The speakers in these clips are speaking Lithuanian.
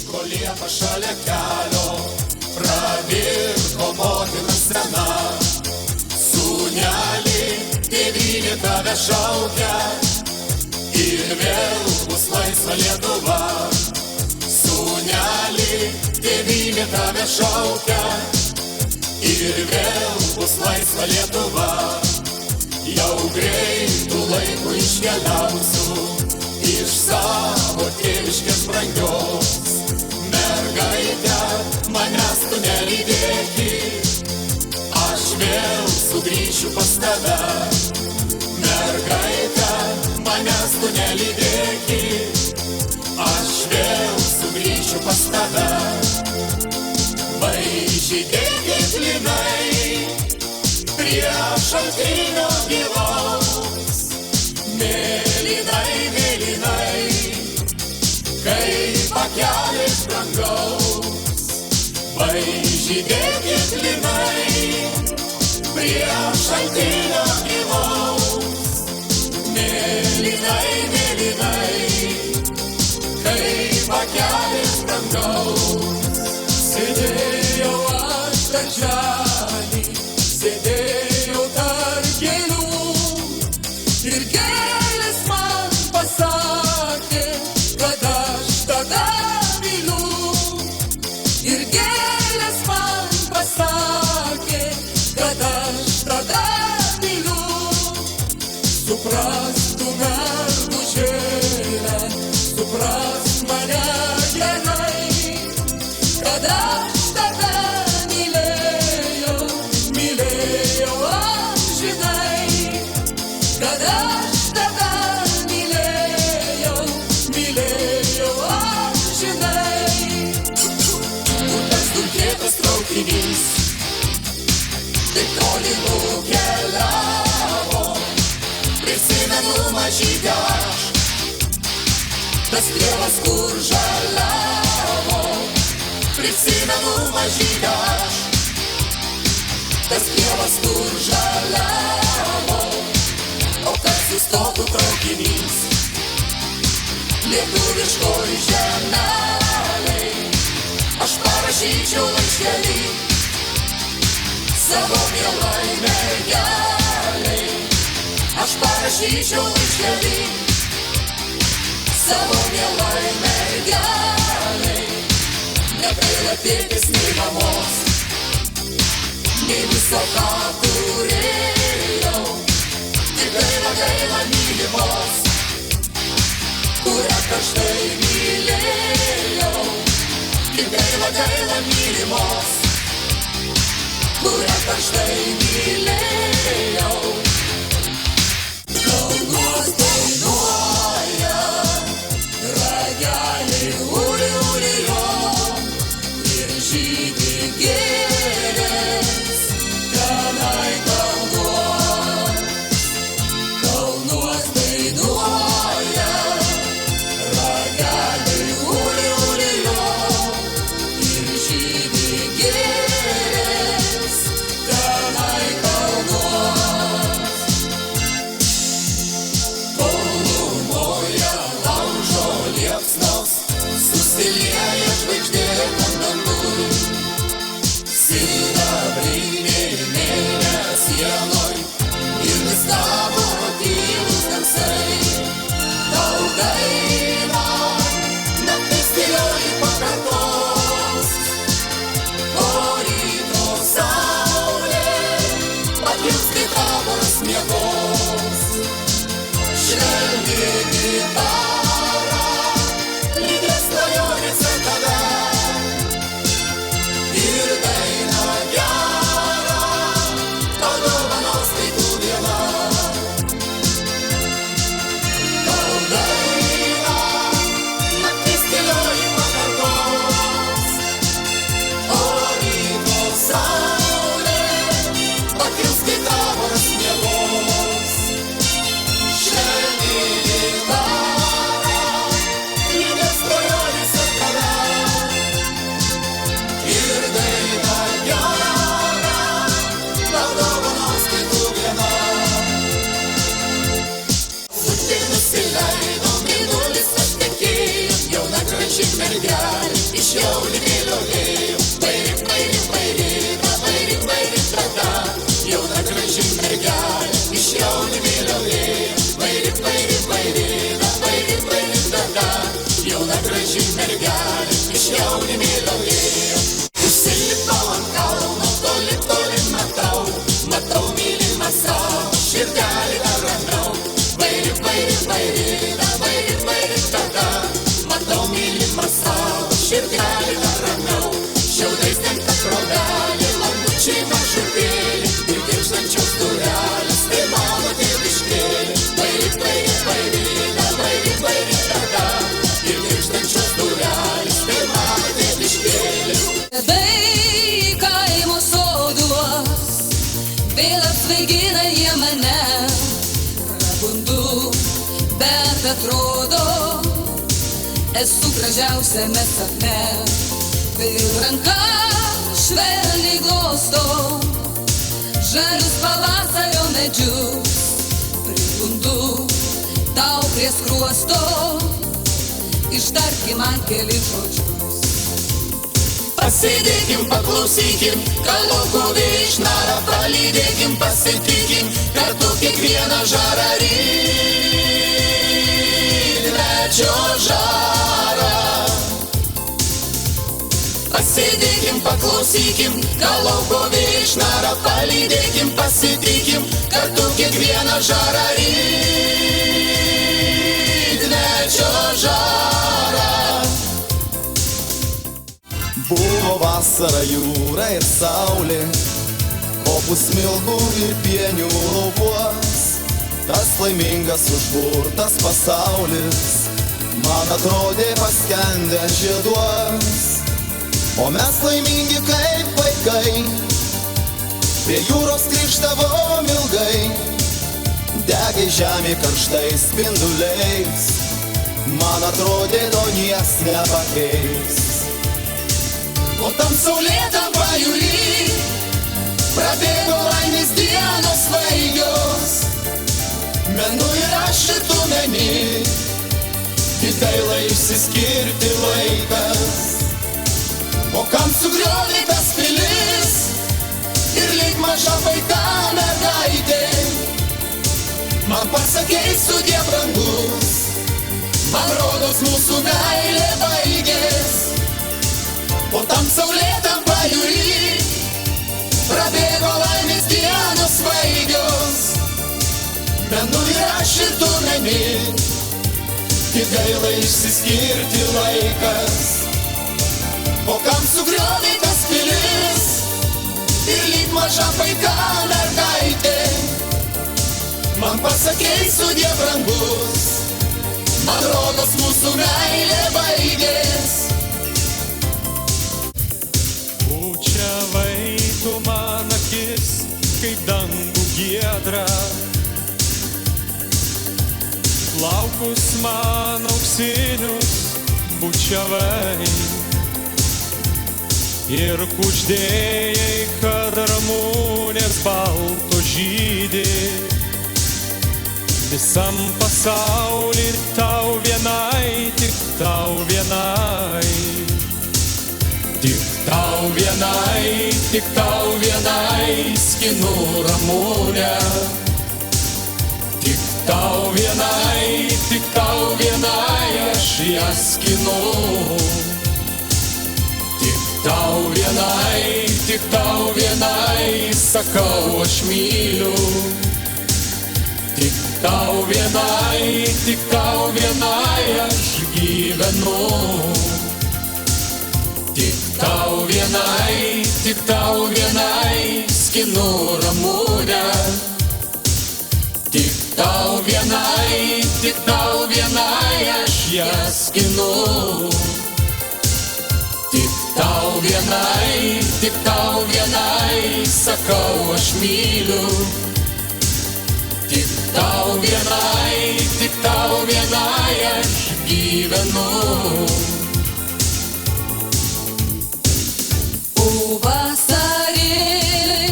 Miško liepa šalia kelio, pravirko motina sena. Sūnelį, tėvynė tave šaukia, ir vėl bus laisva Lietuva. Sūnelį, tėvynė tave šaukia, ir vėl bus laisva Lietuva. Jau greitų laikų iškeliausiu iš savo tėviškės brangios. Mergaitė, manęs tu nelydėki, aš vėl sugrįšiu pas tave. Mergaitė, manęs tu nelydėki, aš vėl sugrįšiu pas tave. Važydėkit linai prie šaltinio gilaus, mėlynai, mėlynai, kaip pakelis brangaus. Važydėkit linai prie šaltinio gilaus, mėlynai, mėlynai, kaip pakelis brangaus. Sėdėjau aš darželį, sėdėjau tarp gėlių, ir gėlės man pasakė, kad aš tada myliu. Ir gėlės man pasakė, kad aš tada myliu. Suprask tu mergužėle, suprask mane gerai, kad aš tave mylėjau, mylėjau amžinai. Kad aš tave mylėjau, mylėjau amžinai. Kur tas dulkėtas traukinys taip toli nukeliavo, prisimenu mažytę aš, tas pievas kur žaliavo. Prisimenu mažytę aš, tas pievas kur žaliavo. O kad sustotų traukinys lietuviškoj žemelėj, aš parašyčiau laiškelį savo mielai mergelei. Aš parašyčiau laiškelį savo mielai mergelei. Negaila tėtis nei mamos, nei viso ką turėjau, tik gaila mylimos, kurią karštai mylėjau. Tik gaila mylimos, kurią karštai mylėjau. Kalnuos dainuoja, rageliai uli uli jo, ir žydi gėlės tenai kalnuos. Kalnuos dainuoja, rageliai uli uli jo, ir žydi gėlės tenai kalnuos. esu gražiausiame sapne, vėl ranka švelniai glosto žalius pavasario medžius, pribundu tau prie skruosto, ištarki man keli žodžius. Pasėdėkim, paklausykim, kalokų viešnarą palydėkim, pasitikim, kartu kiekvieną žarą rytmečio žarą. Pasėdėkim, paklausykim, kalokų viešnarą palydėkim, pasitikim, kartu kiekvieną žarą rytmečio žarą. Buvo vasara, jūra ir saulė, kopų smilgų ir pienių laukuos. Tas laimingas užburtas pasaulis man atrodė paskendęs žieduos. O mes laimingi kaip vaikai, prie jūros grįžtavom ilgai, degai žemė karštais spinduliais, man atrodė to nieks nepakeis. O tam saulėtam pajūry prabėgo laimės dienos svaigios, menu ir aš ir tu meni, tik gaila išsiskirti laikas. O kam sugriovė tas pilis ir lyg maža vaiką mergaitė, man pasakei sudie brangus, man rodos mūsų meilė baigės. O tam saulėtam pajūry prabėgo laimės dienos svaigios, menu ir aš ir tu meni, tik gaila išsiskirti laikas. O kam sugriovė tas pilis ir lyg maža vaiką mergaitė, man pasakei sudie brangus, man rodos mūsų meilė baigės. Bučiavai tu man akis, kaip dangų giedrą, plaukus man auksinius bučiavai ir kuždėjai, kad ramunės balto žydė visam pasauly, tau vienai, tik tau vienai. Tik tau vienai skinu ramunę, tik tau vienai aš ją skinu. Tik tau vienai sakau aš myliu, tik tau vienai aš gyvenu. Tik tau vienai skinu ramunę, tik tau vienai aš ją skinu. Tik tau vienai sakau aš myliu, tik tau vienai aš gyvenu. Vasarėlė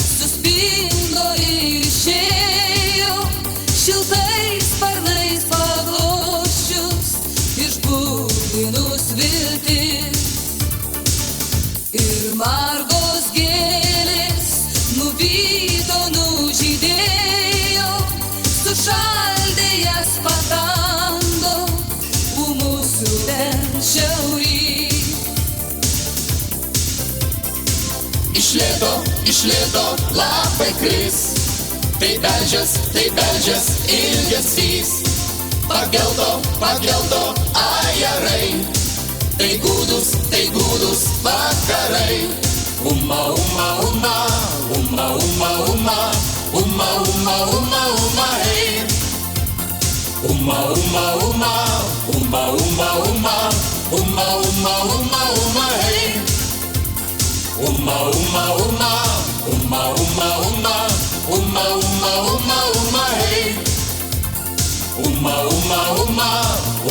suspindo ir išėjo, šiltais sparnais paglosčius, išbudinus viltis. Ir margos gėlės nuvyto, nužydėjo, sušaldė jas patando, ūmus rudens šiaurį. Iš lėto lapai kris, tai beldžias ilgesys, pagelto ajerai, tai gūdus vakarai. Uma, hey. Hey. Hey.